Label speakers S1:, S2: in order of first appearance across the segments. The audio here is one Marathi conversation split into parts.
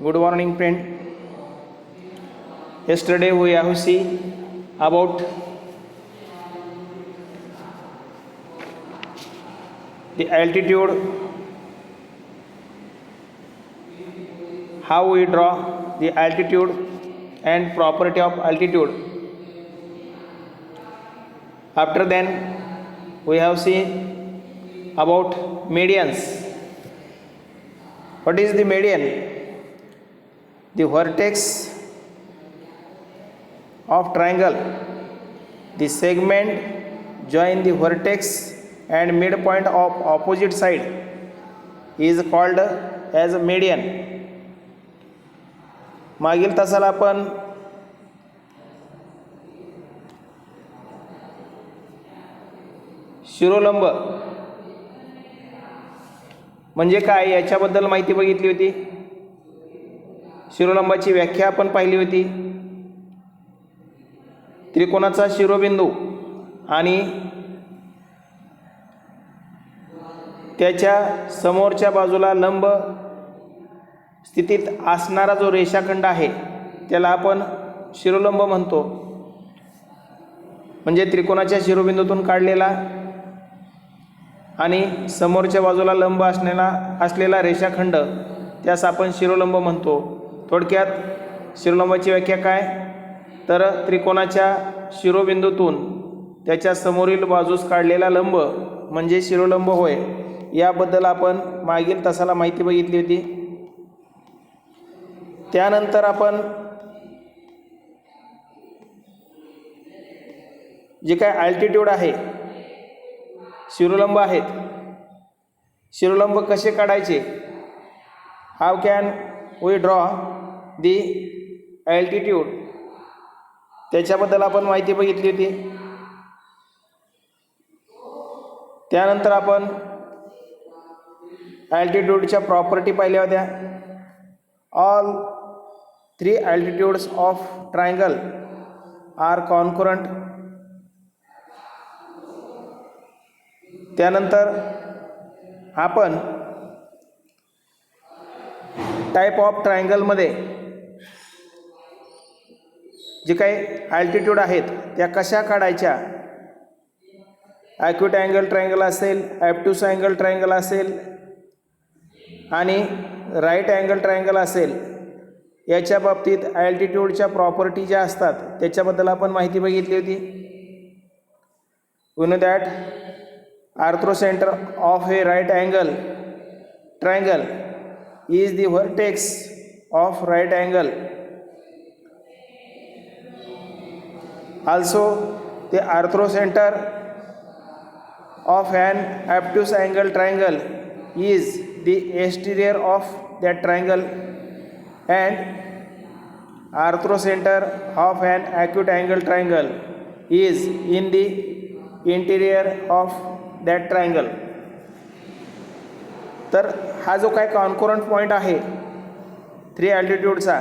S1: Good morning, friend. Yesterday we have seen about the altitude, how we draw the altitude and property of altitude. After then we have seen about medians. What is the median? The vertex of triangle, the segment join the vertex and midpoint of opposite side is called as a median. मागील तासाला आपण शिरोलंब म्हणजे काय याच्याबद्दल माहिती बघितली होती. शिरोलंबाची व्याख्या आपण पाहिली होती. त्रिकोणाचा शिरोबिंदू आणि त्याच्या समोरच्या बाजूला लंब स्थितीत असणारा जो रेषाखंड आहे त्याला आपण शिरोलंब म्हणतो. म्हणजे त्रिकोणाच्या शिरोबिंदूतून काढलेला आणि समोरच्या बाजूला लंब असलेला रेषाखंड त्यास आपण शिरोलंब म्हणतो. थोडक्यात शिरोलंबाची व्याख्या काय तर त्रिकोणाच्या शिरोबिंदूतून त्याच्या समोरील बाजूस काढलेला लंब म्हणजे शिरोलंब होय. याबद्दल आपण मागील तासाला माहिती बघितली होती. त्यानंतर आपण जे काय अल्टिट्यूड आहे, शिरोलंब आहेत, शिरोलंब कसे काढायचे, how can we draw the altitude, त्याच्याबद्दल आपण माहिती बघितली होती. त्यानंतर आपण अल्टिट्यूडच्या प्रॉपर्टी पाहिल्या होत्या. All 3 altitudes of triangle are concurrent. त्यानंतर आपण टाइप ऑफ ट्रायंगलमध्ये जे काही अल्टिट्यूड आहेत त्या कशा काढायच्या, ॲक्यूट अँगल ट्रायंगल असेल, ॲब्ट्यूस अँगल ट्रायंगल असेल आणि राईट अँगल ट्रायंगल असेल, याच्या बाबतीत अल्टिट्यूडच्या प्रॉपर्टी ज्या असतात त्याच्याबद्दल आपण माहिती बघितली होती. We know that orthocentre of a right angle triangle is the vertex of right angle. Also the arthrocenter of an obtuse angle triangle is the exterior of that triangle and arthrocenter of an acute angle triangle is in the interior of that triangle. तर हा जो काय कॉन्करंट पॉईंट आहे 3 अल्टिट्यूडचा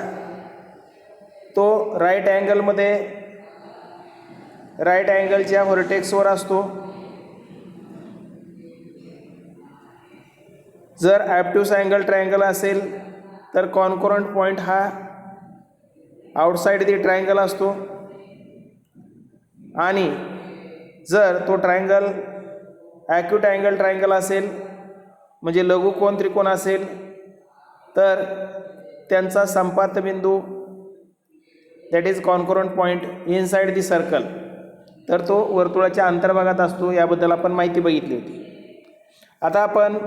S1: तो राईट अँगलमध्ये राईट अँगलच्या व्हर्टेक्सवर असतो. जर ॲब्ट्यूस अँगल ट्रायंगल असेल तर कॉन्करंट पॉईंट हा आउटसाइड दी ट्रायंगल असतो आणि जर तो ट्रायंगल ॲक्यूट अँगल ट्रायंगल असेल म्हणजे लघुकोन त्रिकोण असेल तर त्यांचा संपात बिंदू that is concurrent point inside the circle, तर तो वर्तुळाच्या अंतर्भागात असतो. याबद्दल आपण माहिती बघितली होती. आता आपण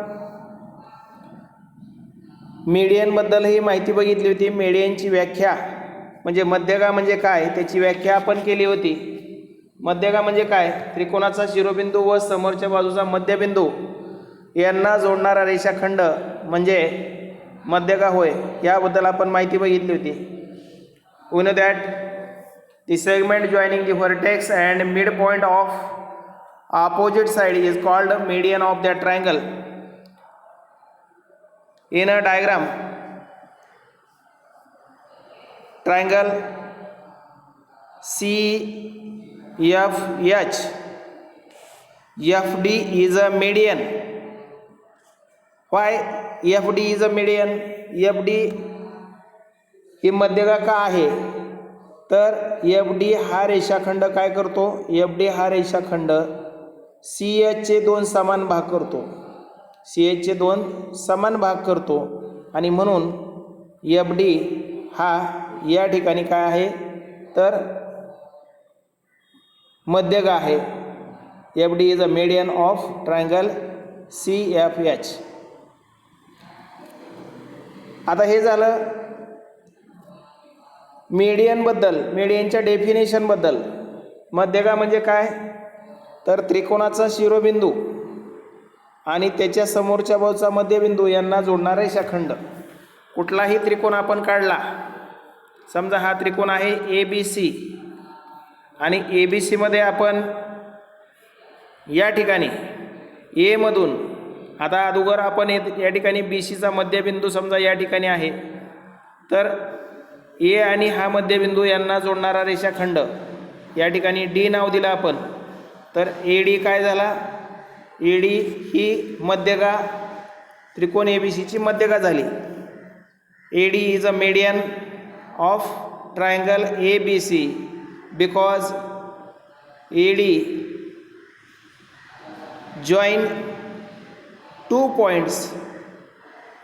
S1: मीडियनबद्दलही माहिती बघितली होती. मीडियनची व्याख्या म्हणजे मध्यगा म्हणजे काय त्याची व्याख्या आपण केली होती. मध्यगा म्हणजे काय, त्रिकोणाचा शिरोबिंदू व समोरच्या बाजूचा मध्यबिंदू यांना जोडणारा रेषाखंड म्हणजे मध्यगा होय. याबद्दल आपण माहिती बघितली होती. We know that the segment joining the vertex and midpoint of opposite side is called median of that triangle. In a diagram, triangle CFH, FD is a median. Why FD is a median? FD ही मध्यगा का आहे, तर एफ डी हा रेषाखंड काय करतो, एफ डी हा रेषाखंड सी एचचे 2 समान भाग करतो, सी एचचे 2 समान भाग करतो आणि म्हणून एफ डी हा या ठिकाणी काय आहे, तर मध्यगा आहे. F D is a median of triangle C F H. आता हे झालं मीडियनबद्दल, मीडियनच्या डेफिनेशनबद्दल. मध्यगा म्हणजे काय, तर त्रिकोणाचा शिरोबिंदू आणि त्याच्या समोरच्या बाजूचा मध्यबिंदू यांना जोडणारा रेषाखंड. कुठलाही त्रिकोण आपण काढला, समजा हा त्रिकोण आहे ए बी सी आणि ए बी सीमध्ये आपण या ठिकाणी ए मधून, आता अगोदर आपण या ठिकाणी बी सीचा मध्यबिंदू समजा या ठिकाणी आहे, तर ए आणि हा मध्यबिंदू यांना जोडणारा रेषाखंड या ठिकाणी डी नाव दिलं आपण. तर ए डी काय झाला, ए डी ही मध्यगा त्रिकोण ए बी सीची मध्यगा झाली. A D is a median of triangle A B C because A D join 2 points,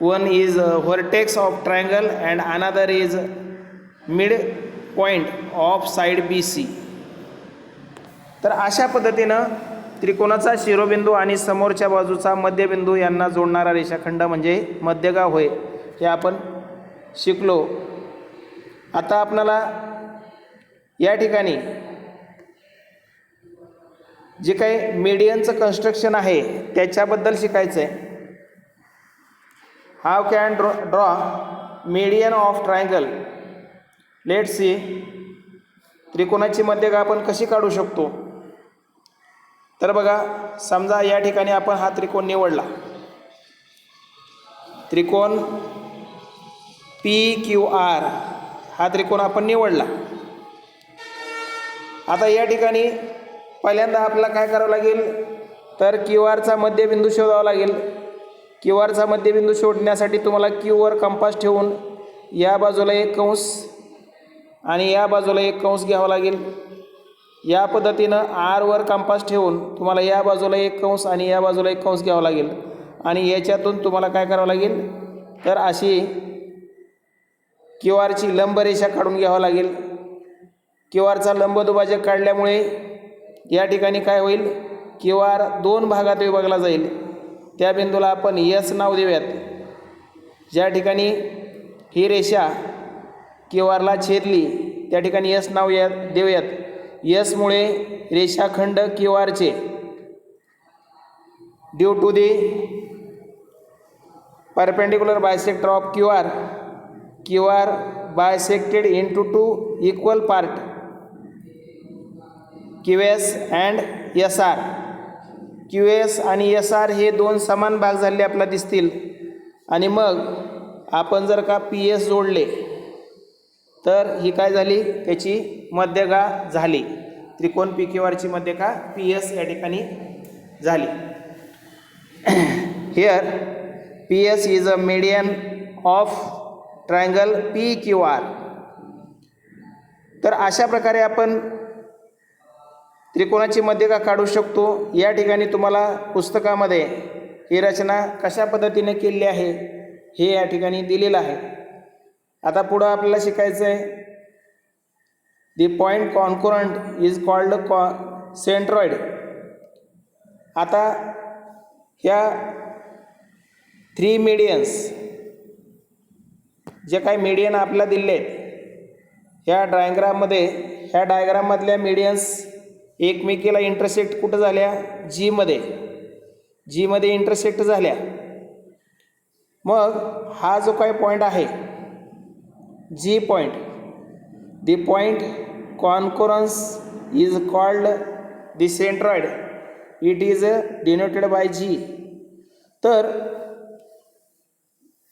S1: one is vertex of triangle and another is mid point of side BC. तर अशा पद्धतीनं त्रिकोणाचा शिरोबिंदू आणि समोरच्या बाजूचा मध्यबिंदू यांना जोडणारा रेषाखंड म्हणजे मध्यगा होय, हे आपण शिकलो. आता आपल्याला या ठिकाणी जे काही मीडियनचं कन्स्ट्रक्शन आहे त्याच्याबद्दल शिकायचं आहे. How can draw median of triangle. Let see, त्रिकोणाची मध्यगा आपण कशी काढू शकतो. तर बघा, समजा या ठिकाणी आपण हा त्रिकोण निवडला, त्रिकोण पी क्यू आर हा त्रिकोण आपण निवडला. आता या ठिकाणी पहिल्यांदा आपल्याला काय करावं लागेल, तर क्यू आरचा मध्यबिंदू शोधावा लागेल. क्यू आरचा मध्यबिंदू शोधण्यासाठी तुम्हाला क्यू वर कंपास ठेवून या बाजूला एक कंस आणि या बाजूला एक कंस घ्यावा लागेल. या पद्धतीनं आर वर कंपास ठेवून तुम्हाला या बाजूला एक कंस आणि या बाजूला एक कंस घ्यावा लागेल आणि याच्यातून तुम्हाला काय करावं लागेल, तर अशी क्यू आरची लंबरेषा काढून घ्यावं लागेल. क्यू आरचा लंबदुभाजक काढल्यामुळे या ठिकाणी काय होईल, क्यू आर 2 भागात विभागला जाईल. त्या बिंदूला आपण यस नाव देऊयात. ज्या ठिकाणी ही रेषा क्यू आरला छेदली त्या ठिकाणी यस नाव देऊयात. यसमुळे रेषाखंड क्यू आरचे due to the perpendicular bisector of Q R bisected into 2 equal part Q S and S R. Q S आणि एस आर हे 2 समान भाग झाले आपल्याला दिसतील आणि मग आपण जर का पी एस जोडले तर ही काय झाली, त्याची मध्यगा झाली. त्रिकोण पी क्यू आरची मध्यगा पी एस या ठिकाणी झाली. Here P S is a median of triangle P Q R. तर अशा प्रकारे आपण त्रिकोणाची मध्यगा काढू शकतो. या ठिकाणी तुम्हाला पुस्तकामध्ये ही रचना कशा पद्धतीने केलेली आहे हे या ठिकाणी दिलेलं आहे. आता पुढं आपल्याला शिकायचं आहे, दी पॉईंट कॉन्कोरंट इज कॉल्ड सेंट्रॉइड. आता ह्या 3 मीडियन्स जे काही मीडियन आपल्याला दिले आहेत ह्या डायग्राममधल्या मीडियन्स एकमेकीला इंटरसेक्ट कुठं झाल्या, जी मध्ये इंटरसेक्ट झाल्या. मग हा जो काही पॉईंट आहे G point, the point concurrence is called the centroid. It is denoted by G. तर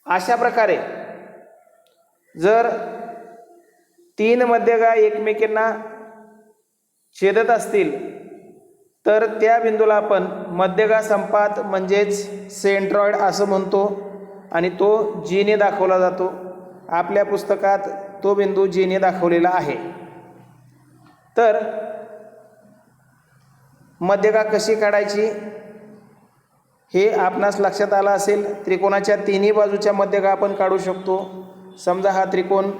S1: अशा प्रकारे जर 3 मध्यगा एकमेकींना छेदत असतील तर त्या बिंदूला आपण मध्यगा संपात म्हणजेच सेंट्रॉइड असं म्हणतो आणि तो जीने दाखवला जातो. आपल्या पुस्तकात तो बिंदू जीने दाखवलेला आहे. तर मध्यगा कशी काढायची हे आपणास लक्षात आलं असेल. त्रिकोणाच्या तिन्ही बाजूच्या मध्यगा आपण काढू शकतो. समजा हा त्रिकोण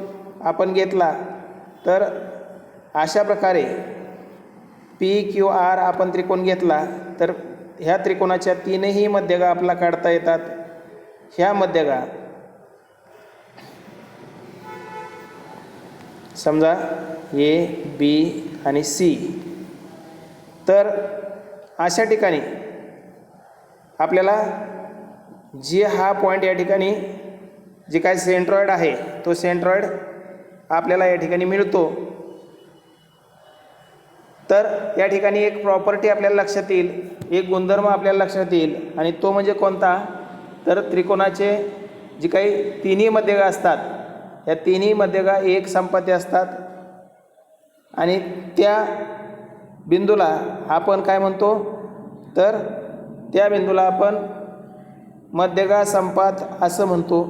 S1: आपण घेतला तर अशा प्रकारे PQR आपण त्रिकोण घेतला तर ह्या त्रिकोणाच्या तीनही मध्यगा आपल्याला काढता येतात. ह्या मध्यगा समजा A, B आणि C. तर अशा ठिकाणी आपल्याला जी हा पॉईंट या ठिकाणी जे काय सेंट्रॉइड आहे तो सेंट्रॉइड आपल्याला या ठिकाणी मिळतो. तर या ठिकाणी एक प्रॉपर्टी आपल्याला लक्षात येईल, एक गुणधर्म आपल्याला लक्षात येईल आणि तो म्हणजे कोणता. तर त्रिकोणाचे जी काही तिन्ही मध्यगा असतात या तिन्ही मध्यगा एक संपाती असतात आणि त्या बिंदूला आपण काय म्हणतो तर त्या बिंदूला आपण मध्यगा संपात असं म्हणतो.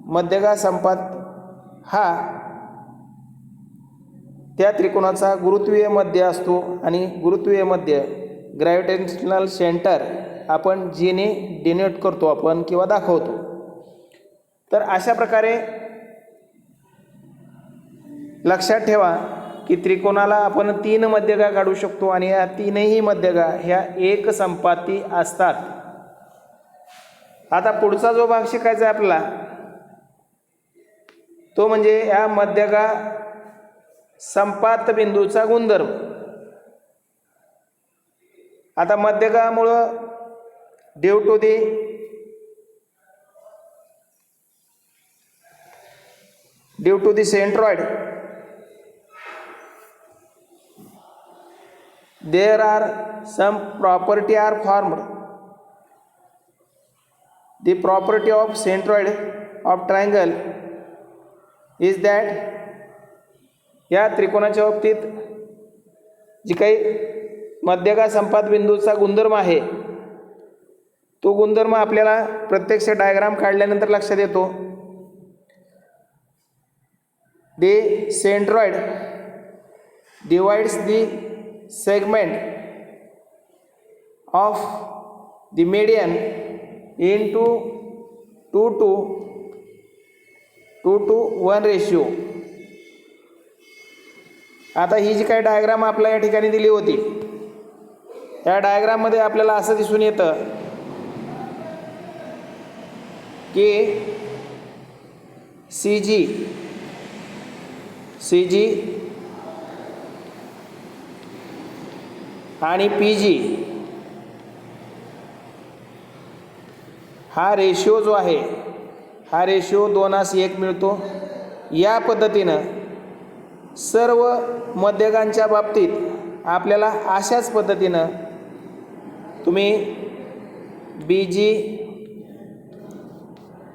S1: मध्यगा संपात हा त्या त्रिकोणाचा गुरुत्वीय मध्य असतो आणि गुरुत्वीय मध्य ग्रॅव्हिटेशनल सेंटर आपण जीने डिनोट करतो आपण किंवा दाखवतो. तर अशा प्रकारे लक्षात ठेवा की त्रिकोणाला आपण तीन मध्यगा काढू शकतो आणि या तीनही मध्यगा ह्या एक संपाती असतात. आता पुढचा जो भाग शिकायचा आहे आपल्याला तो म्हणजे या मध्यगा संपात बिंदूचा गुणधर्म. आता मध्यगामुळं due to the centroid there are some property are formed. The property of centroid of triangle is that या त्रिकोणाच्या बाबतीत जी काही मध्यगा संपात बिंदूचा गुणधर्म आहे तो गुणधर्म आपल्याला प्रत्यक्ष डायग्राम काढल्यानंतर लक्षात येतो. The centroid divides the segment of the median into 2:1 ratio. आता ही जी काही डायग्राम आपल्या या ठिकाणी दिली होती या डायग्राममध्ये आपल्याला असं दिसून येतं की CG आणि PG हा रेशिओ जो आहे हा रेशिओ 2:1 मिळतो. या पद्धतीनं सर्व मध्यगांच्या बाबतीत आपल्याला अशाच पद्धतीनं तुम्ही BG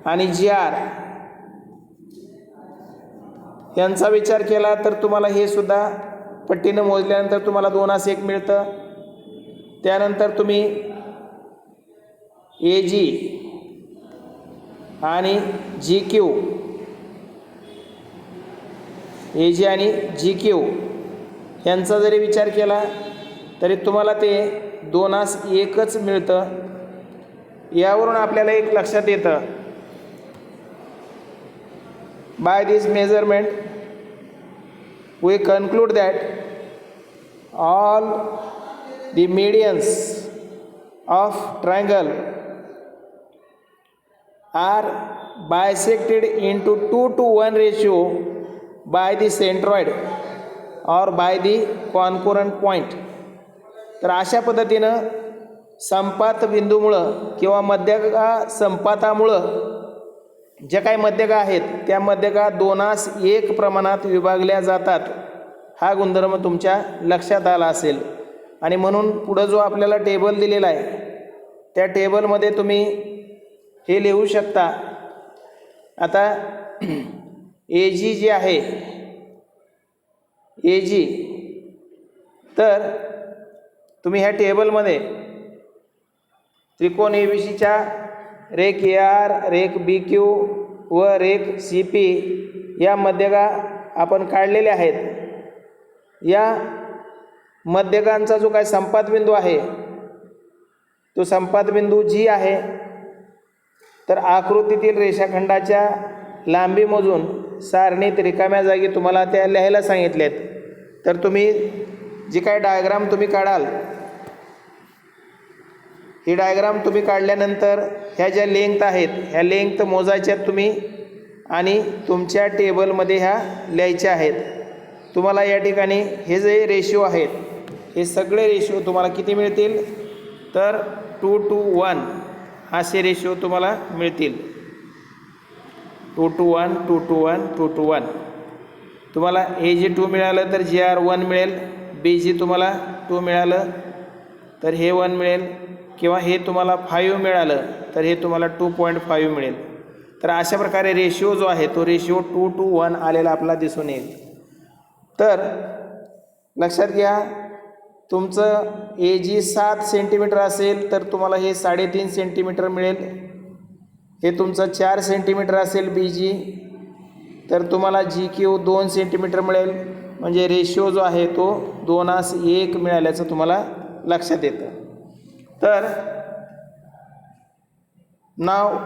S1: आणि GR यांचा विचार केला तर तुम्हाला हे सुद्धा पट्टीनं मोजल्यानंतर तुम्हाला 2:1 मिळतं. त्यानंतर तुम्ही AG आणि GQ यांचा जरी विचार केला तरी तुम्हाला ते 2:1च मिळतं. यावरून आपल्याला एक लक्षात येतं by this measurement we conclude that all the medians of triangle are bisected into 2:1 ratio by the centroid or by the concurrent point. तर अशा पद्धतीनं संपात बिंदूमुळं किंवा मध्यगा संपातामुळं ज्या काही मध्यगा आहेत त्या मध्यगा 2:1 प्रमाणात विभागल्या जातात. हा गुणधर्म तुमच्या लक्षात आला असेल आणि म्हणून पुढं जो आपल्याला टेबल दिलेला आहे त्या टेबलमध्ये तुम्ही हे लिहू शकता. आता AG जी आहे AG तर तुम्ही ह्या टेबलमध्ये त्रिकोण ABCच्या रेख AR, रेख BQ व रेख CP या मध्यगा आपण काढलेल्या आहेत. या मध्यगांचा जो काय संपात बिंदू आहे तो संपात बिंदू जी आहे. तर आकृतीतील रेषाखंडाच्या लांबी मोजून सारणीत रिकाम्या जागी तुम्हाला त्या लिहायला सांगितलेत. तर तुम्ही जी काय डायग्राम तुम्ही काढाल, ही डायग्राम तुम्ही काढल्यानंतर ह्या ज्या लेंग्थ आहेत ह्या लेंग्थ मोजायच्यात तुम्ही आणि तुमच्या टेबलमध्ये ह्या लिहायच्या आहेत. तुम्हाला या ठिकाणी हे जे रेशिओ आहेत हे सगळे रेशिओ तुम्हाला किती मिळतील, तर 2:1 असे रेशिओ तुम्हाला मिळतील. 2:1 2:1 2:1. तुम्हाला AG2 मिळालं तर GR1 मिळेल, BG तुम्हाला 2 मिळालं तर हे 1 मिळेल, किंवा हे तुम्हाला 5 मिळालं तर हे तुम्हाला 2.5 मिळेल. तर अशा प्रकारे रेशिओ जो आहे तो रेशिओ 2:1 आलेला आपला दिसून येईल. तर लक्षात घ्या, तुमचं AG 7 सेंटीमीटर असेल तर तुम्हाला हे 3.5 सेंटीमीटर मिळेल. हे तुमचं 4 सेंटीमीटर असेल BG तर तुम्हाला GQ 2 सेंटीमीटर मिळेल. म्हणजे रेशिओ जो आहे तो 2:1 मिळाल्याचं तुम्हाला लक्षात येतं. तर नाव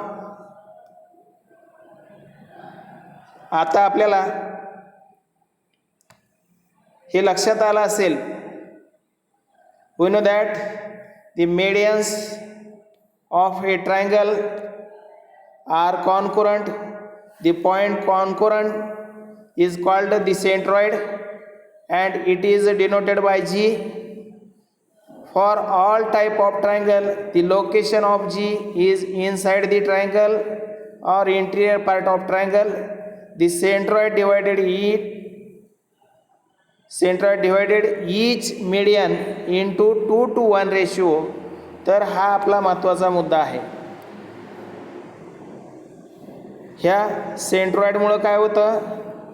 S1: आता आपल्याला हे लक्षात आलं असेल. We know that the medians of a triangle are concurrent. The point concurrent is called the centroid and it is denoted by G. For all type of triangle, the location of G is inside the triangle or interior part of triangle. The centroid divided each median into 2:1 ratio. तर हा आपला महत्त्वाचा मुद्दा आहे. ह्या सेंट्रॉइडमुळं काय होतं,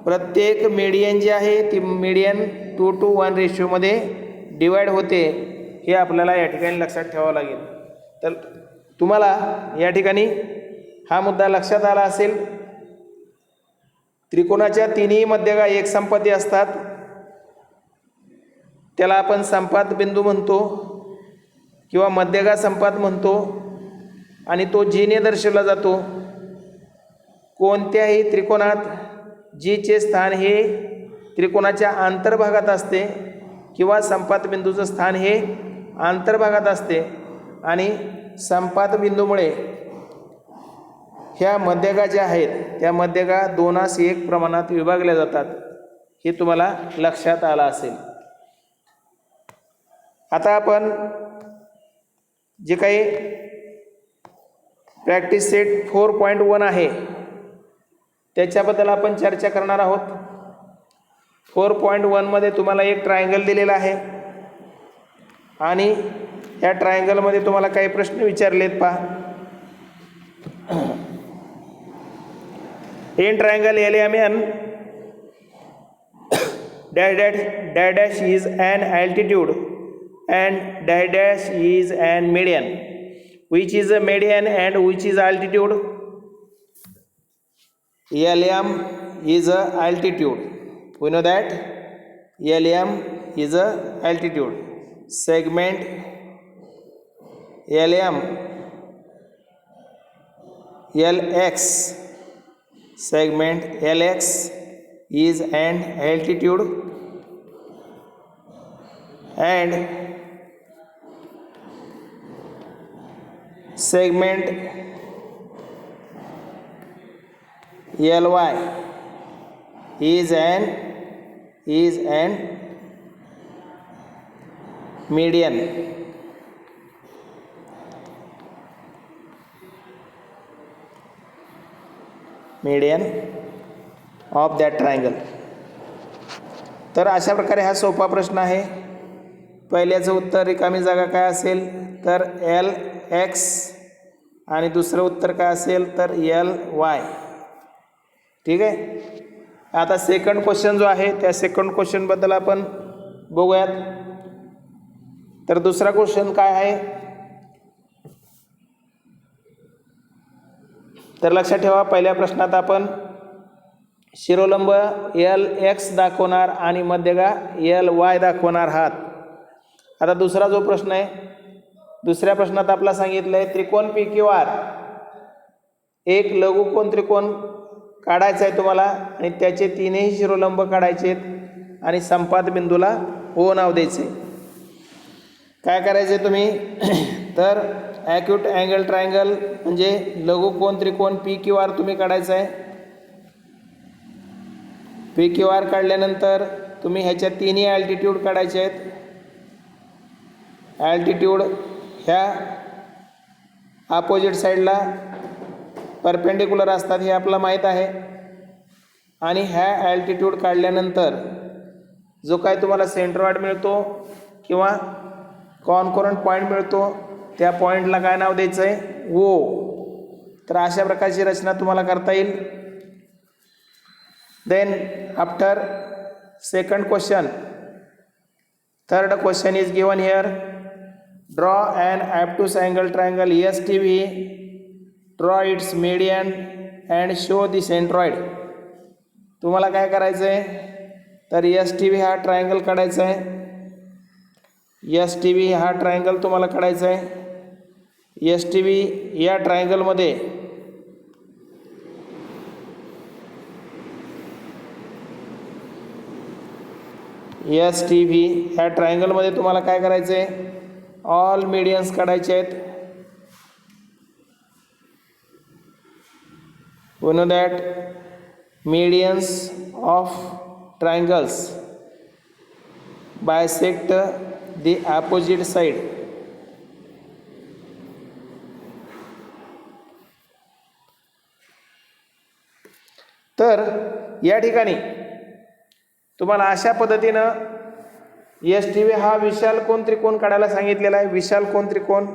S1: प्रत्येक मीडियन जी आहे ती मीडियन 2:1 रेशिओमध्ये डिवाईड होते. हे आपल्याला या ठिकाणी लक्षात ठेवावं लागेल. तर तुम्हाला या ठिकाणी हा मुद्दा लक्षात आला असेल. त्रिकोणाच्या तिन्ही मध्यगा एक संपाती असतात, त्याला आपण संपात बिंदू म्हणतो किंवा मध्यगा संपात म्हणतो आणि तो जीने दर्शवला जातो. कोणत्याही त्रिकोणात जीचे स्थान हे त्रिकोणाच्या अंतर्भागात असते किंवा संपात बिंदूचं स्थान हे अंतर्भागात असते आणि संपात बिंदूमुळे ह्या मध्यगा ज्या आहेत त्या मध्यगा 2:1 प्रमाणात विभागल्या जातात. हे तुम्हाला लक्षात आलं असेल. आता आपण जे काही प्रॅक्टिस सेट 4.1 आहे त्याच्याबद्दल आपण चर्चा करणार आहोत. 4.1 मध्ये तुम्हाला एक ट्रायंगल दिलेला आहे आणि या ट्रायंगलमध्ये तुम्हाला काही प्रश्न विचारलेत. पहा, in triangle LMN dash dash is an altitude and dash dash is an median. Which is a median and which is altitude? LM is a altitude. We know that LM is a altitude. Segment LM LX, segment LX is an altitude and segment LY is an median. Median of that triangle. तर अशा प्रकारे हा सोपा प्रश्न आहे. पहिल्याचं उत्तर रिकामी जागा काय असेल तर LX आणि दुसरं उत्तर काय असेल तर LY. ठीक आहे. आता सेकंड क्वेश्चन जो आहे त्या सेकंड क्वेश्चन बद्दल आपण बघूयात. तर दुसरा क्वेश्चन काय आहे तर लक्षात ठेवा, पहिल्या प्रश्नात आपण शिरोलंब LX दाखवणार आणि मध्यगा LY दाखवणार आहात. आता दुसरा जो प्रश्न आहे, दुसऱ्या प्रश्नात आपला सांगितलं आहे त्रिकोण PQR एक लघुकोन त्रिकोण काढायचा आहे तुम्हाला आणि त्याचे तीनही शिरोलंब काढायचे आहेत आणि संपात बिंदूला O नाव द्यायचे. काय करायचे तुम्ही तर ॲक्यूट अँगल ट्रायंगल म्हणजे लघुकोन त्रिकोण PQR तुम्ही काढायचा आहे. PQR काढल्यानंतर तुम्ही ह्याच्या तिन्ही ॲल्टिट्यूड काढायचे आहेत. ॲल्टिट्यूड ह्या अपोजिट साईडला परपेंडिक्युलर असतात हे आपलं माहीत आहे. आणि ह्या ॲल्टिट्यूड काढल्यानंतर जो काय तुम्हाला सेंट्रॉइड मिळतो किंवा कॉन्कोरंट पॉईंट मिळतो त्या पॉईंटला काय नाव द्यायचं आहे O. तर अशा प्रकारची रचना तुम्हाला करता येईल. Then after second question, third question is given here. Draw an obtuse angle triangle ESTV. Draw its median and show the centroid. तुम्हाला काय करायचं आहे तर ESTV हा ट्रायंगल काढायचा आहे. ESTV हा ट्रायंगल तुम्हाला काढायचा आहे. ESTV या ट्रायंगलमध्ये ESTV ह्या ट्रायंगलमध्ये तुम्हाला काय करायचं आहे ऑल मीडियन्स काढायचे आहेत. We know that medians of triangles bisect the opposite side. तर या ठिकाणी तुम्हाला अशा पद्धतीनं ESTV हा विशाल कोन त्रिकोण काढायला सांगितलेला आहे. विशाल कोन त्रिकोण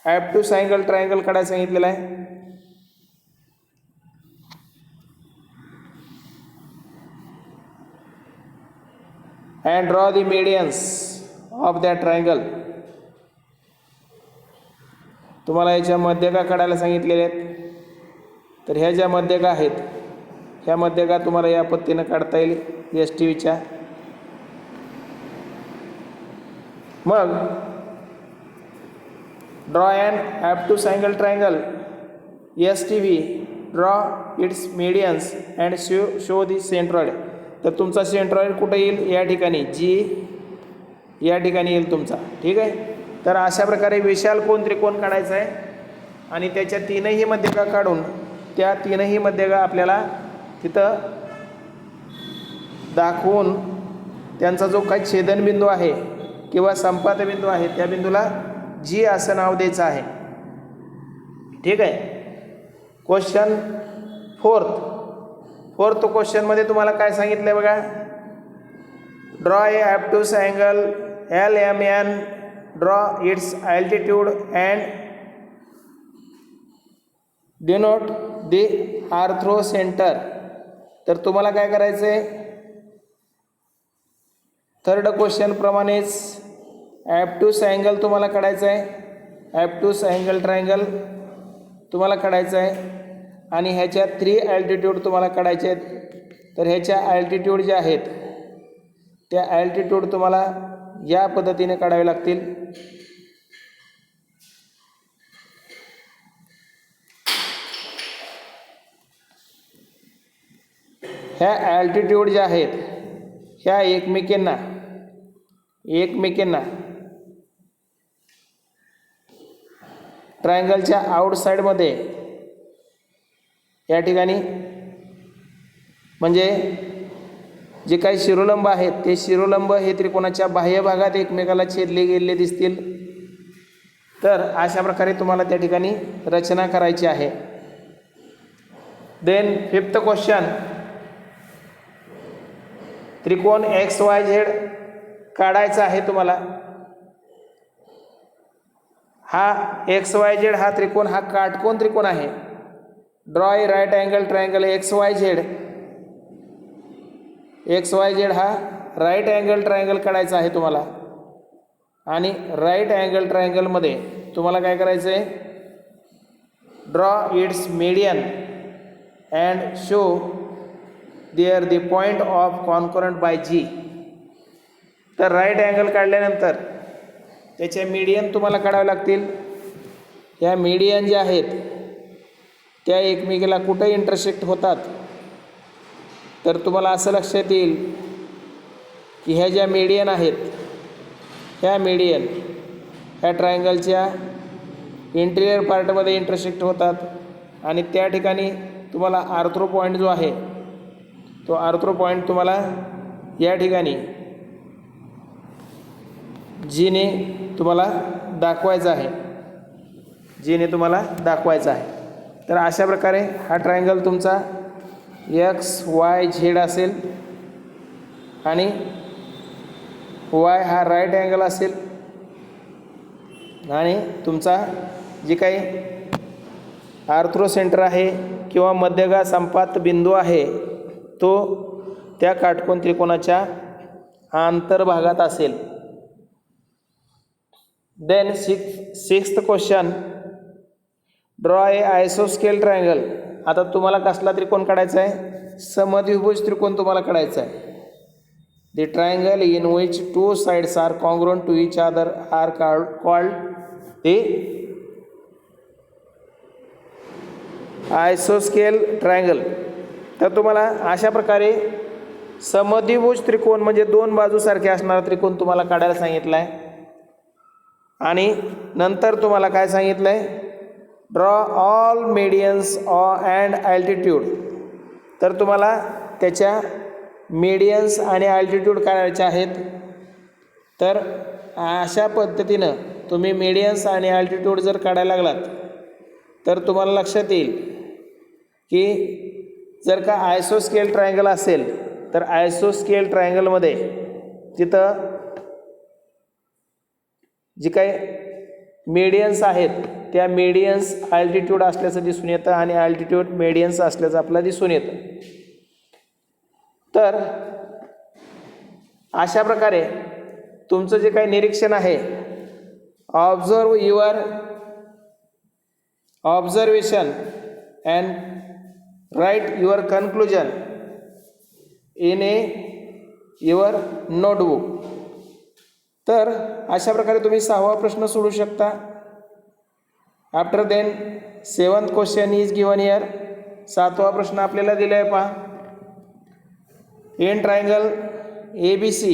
S1: ऑब्ट्यूस अँगल ट्रायंगल काढायला सांगितलेला आहे. and draw the medians of that triangle. तुम्हाला याच्या मध्यगा काढायला सांगितलेले आहेत. तर ह्या ज्या मध्यगा आहेत ह्या मध्यगा तुम्हाला या पद्धतीने काढता येईल ESTVच्या. मग draw an obtuse angle triangle ESTV. Draw its medians and show the centroid. तर तुमचा सेंट्रॉइड कुठे येईल या ठिकाणी G या ठिकाणी येईल तुमचा. ठीक आहे. तर अशा प्रकारे विशाल कोन त्रिकोण काढायचा आहे आणि त्याच्या तीनही मध्यगा काढून त्या तीनही मध्यगा आपल्याला तिथं दाखवून त्यांचा जो काही छेदनबिंदू आहे किंवा संपात बिंदू आहे त्या बिंदूला G असं नाव द्यायचं आहे. ठीक आहे. क्वेश्चन फोर्थ क्वेश्चनमध्ये तुम्हाला काय सांगितलं आहे बघा. Draw a obtuse angle LMN. Draw it's altitude and denote the arthro centre. तर तुम्हाला काय करायचं आहे थर्ड क्वेश्चन प्रमाणेच ऑब्ट्यूस अँगल तुम्हाला काढायचं आहे. ऑब्ट्यूस अँगल ट्रायंगल तुम्हाला काढायचं आहे आणि ह्याच्या 3 अल्टिट्यूड तुम्हाला काढायचे आहेत. तर ह्याच्या अल्टिट्यूड ज्या आहेत त्या अल्टिट्यूड तुम्हाला या पद्धतीने काढावे लागतील. ह्या अल्टिट्यूड ज्या आहेत ह्या एकमेकींना ट्रायंगलच्या आउटसाईडमध्ये या ठिकाणी म्हणजे जे काही शिरोलंब आहेत ते शिरोलंब हे त्रिकोणाच्या बाह्य भागात एकमेकाला छेदले गेलेले दिसतील. तर अशा प्रकारे तुम्हाला त्या ठिकाणी रचना करायची आहे. Then fifth question. त्रिकोण XYZ काढायचा आहे तुम्हाला. हा XYZ हा त्रिकोण हा काटकोन त्रिकोण आहे. Draw a right angle triangle XYZ. XYZ हा राईट अँगल ट्रायंगल काढायचा आहे तुम्हाला आणि राईट अँगल ट्रायंगलमध्ये तुम्हाला काय करायचं आहे draw its median and show there the point of concurrent by G. तर राईट अँगल काढल्यानंतर त्याच्या मीडियन तुम्हाला काढावे लागतील. या मीडियन ज्या आहेत त्या एकमेकीला कुठे इंटरसेक्ट होतात, तर तुम्हाला असं लक्षात येईल की ह्या ज्या मीडियन आहेत ह्या मीडियन ह्या ट्रायंगलच्या इंटिरियर पार्टमध्ये इंटरसेक्ट होतात आणि त्या ठिकाणी तुम्हाला आर्थ्रो पॉईंट जो आहे तो आर्थ्रो पॉईंट तुम्हाला या ठिकाणी जीने तुम्हाला दाखवायचा आहे, जीने तुम्हाला दाखवायचा आहे. तर अशा प्रकारे हा ट्रायंगल तुमचा XYZ असेल आणि Y हा राईट अँगल असेल आणि तुमचा जे काही आर्थ्रो सेंटर आहे किंवा मध्यगा संपात बिंदू आहे तो त्या काटकोन त्रिकोणाच्या आंतरभागात असेल. Then sixth question, draw a आयसोस्केल triangle. आता तुम्हाला कसला त्रिकोण काढायचा आहे? समद्विभुज त्रिकोण तुम्हाला काढायचा आहे. The triangle in which two sides are congruent to each other are called the आयसोस्केल ट्रायंगल. तर तुम्हाला अशा प्रकारे समद्विभुज त्रिकोण म्हणजे दोन बाजूसारखे असणारा त्रिकोण तुम्हाला काढायला सांगितला आहे. आणि नंतर तुम्हाला काय सांगितलं आहे? Draw all medians and altitude. तर तुम्हाला त्याच्या मीडियन्स आणि अल्टिट्यूड काढायचे आहेत. तर अशा पद्धतीनं तुम्ही मीडियन्स आणि अल्टिट्यूड जर काढायला लागलात तर तुम्हाला लक्षात येईल की जर का आयसोस्केल ट्रायंगल असेल तर आयसोस्केल ट्रायंगलमध्ये तिथं जी काही मीडियन्स आहेत त्या मीडियन्स अल्टिट्यूड असल्याचं दिसून येतं आणि अल्टिट्यूड मीडियन्स असल्याचं आपल्याला दिसून येतं. तर अशा प्रकारे तुमचं जे काही निरीक्षण आहे, observe your observation and write your conclusion in your notebook. तर अशा प्रकारे तुम्ही 6वा प्रश्न सोडू शकता. After then 7th question is given here. 7वा प्रश्न आपल्याला दिला आहे पहा. In triangle ABC,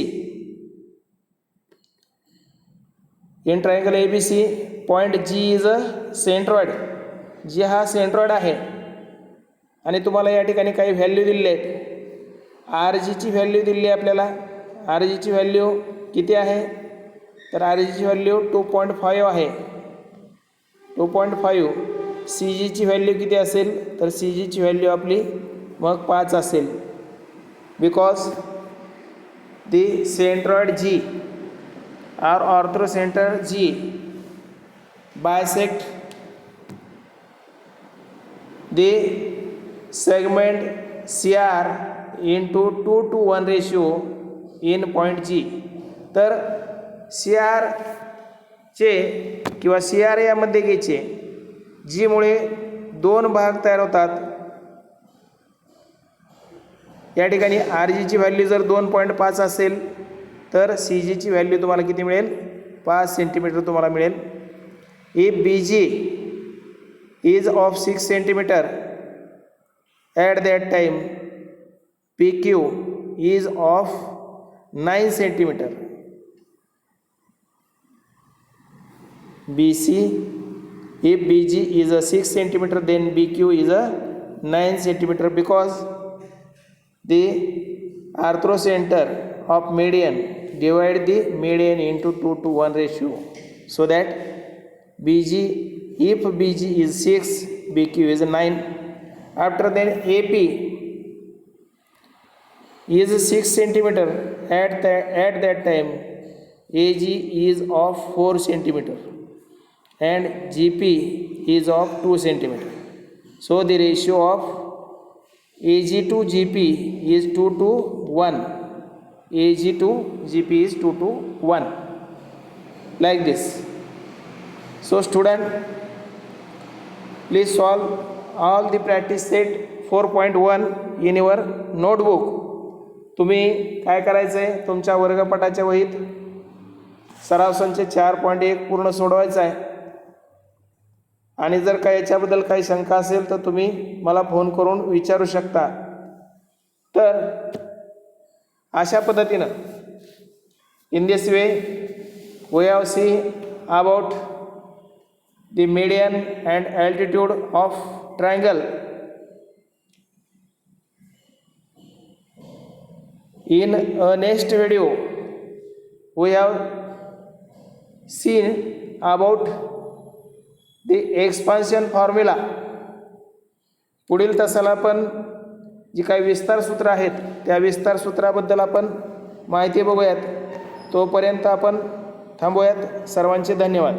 S1: in triangle ABC point G is a centroid. G हा सेंट्रॉइड आहे आणि तुम्हाला या ठिकाणी काही व्हॅल्यू दिलेले आहेत. RGची व्हॅल्यू दिली आहे आपल्याला. RGची व्हॅल्यू किती आहे? तर RGची व्हॅल्यू 2.5 आहे. 2.5. CGची व्हॅल्यू किती असेल? तर CGची व्हॅल्यू आपली मग 5 असेल. Because the centroid G or orthocenter G bisect the segment CR into 2:1 ratio in point G. तर CR चे किंवा CR यामध्ये घ्यायचे G मुळे 2 भाग तयार होतात. या ठिकाणी RGची व्हॅल्यू जर 2.5 असेल तर CGची व्हॅल्यू तुम्हाला किती मिळेल? 5 सेंटीमीटर तुम्हाला मिळेल. If BG is of 6 centimetre at that time PQ is of 9 centimetre. BC, if BG is a 6 centimeter, then BQ is a 9 centimeter, because the arthrocenter of median divide the median into 2:1 ratio, so that BG, if BG is 6, BQ is 9. After then AP is 6 centimeter at that time. AG is of 4 centimeter and GP is of 2 centimeter. So the ratio of AG to GP is 2:1. AG to GP is 2:1, like this. So student, please solve all the practice set 4.1 in your notebook. तुम्ही काय करायचं आहे, तुमच्या वर्गपटाच्या वहीत सराव संच 4.1 पूर्ण सोडवायचा आहे. आणि जर का याच्याबद्दल काही शंका असेल तर तुम्ही मला फोन करून विचारू शकता. तर अशा पद्धतीनं in this way we have see about the median and altitude of triangle. In a next video, we have seen about the expansion formula. पुढील तासाला आपण जी काही विस्तार सूत्र आहेत त्या विस्तार सूत्राबद्दल आपण माहिती बघूयात. तोपर्यंत आपण थांबूयात. सर्वांचे धन्यवाद.